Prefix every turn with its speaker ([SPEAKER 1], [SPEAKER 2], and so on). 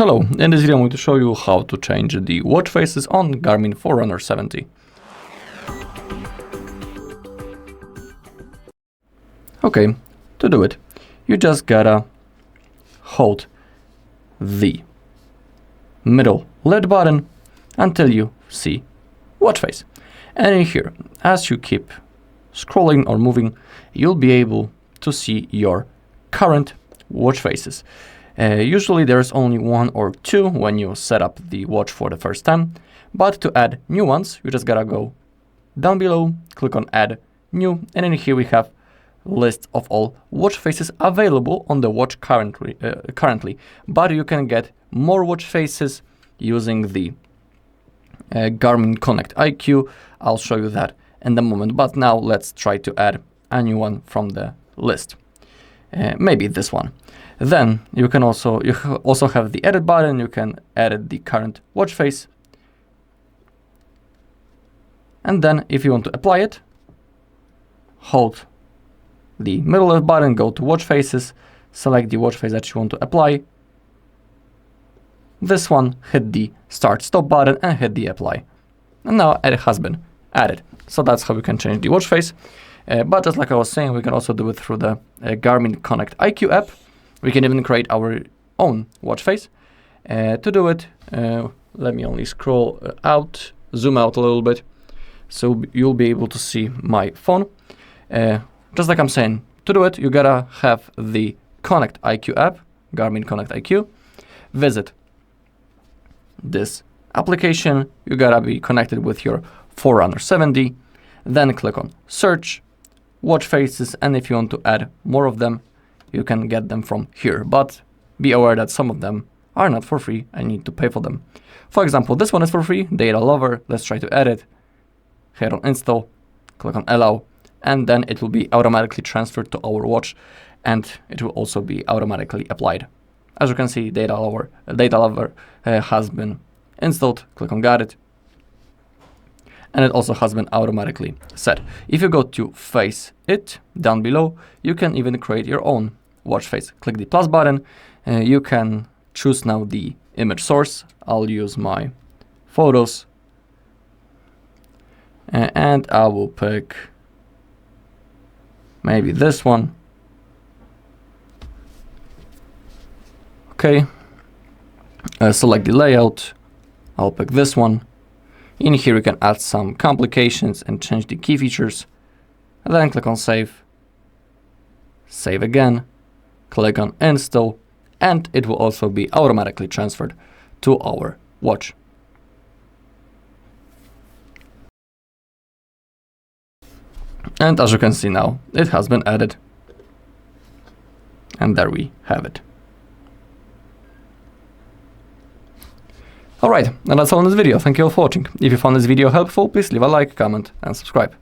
[SPEAKER 1] Hello, in this video I'm going to show you how to change the watch faces on Garmin Forerunner 70. Okay, to do it, you just gotta hold the middle left button until you see watch face. And in here, as you keep scrolling or moving, you'll be able to see your current watch faces. Usually there's only one or two when you set up the watch for the first time, but to add new ones, you just gotta go down below, click on add new, and in here we have list of all watch faces available on the watch currently, but you can get more watch faces using the Garmin Connect IQ. I'll show you that in a moment, but now let's try to add a new one from the list. Maybe this one. Then you also have the edit button. You can edit the current watch face. And then if you want to apply it, hold the middle left button, go to watch faces, select the watch face that you want to apply. This one, hit the start stop button and hit the apply. And now it has been added. So that's how we can change the watch face. But just like I was saying, we can also do it through the Garmin Connect IQ app. We can even create our own watch face. To do it, let me only scroll out, zoom out a little bit, so you'll be able to see my phone. Just like I'm saying, to do it, you gotta have the Connect IQ app, Garmin Connect IQ. Visit this application. You gotta be connected with your Forerunner 70. Then click on search, watch faces, and if you want to add more of them, you can get them from here, but be aware that some of them are not for free and you need to pay for them. For example, this one is for free, Data Lover. Let's try to edit. Hit on install, click on allow, and then it will be automatically transferred to our watch, and it will also be automatically applied. As you can see, Data Lover has been installed. Click on got it, and it also has been automatically set. If you go to face it down below, you can even create your own watch face. Click the plus button. You can choose now the image source. I'll use my photos, and I will pick maybe this one. Okay, select the layout. I'll pick this one. In here you can add some complications and change the key features. And then click on save. Save again. Click on install, and it will also be automatically transferred to our watch. And as you can see now, it has been added. And there we have it. Alright, and that's all in this video. Thank you all for watching. If you found this video helpful, please leave a like, comment, and subscribe.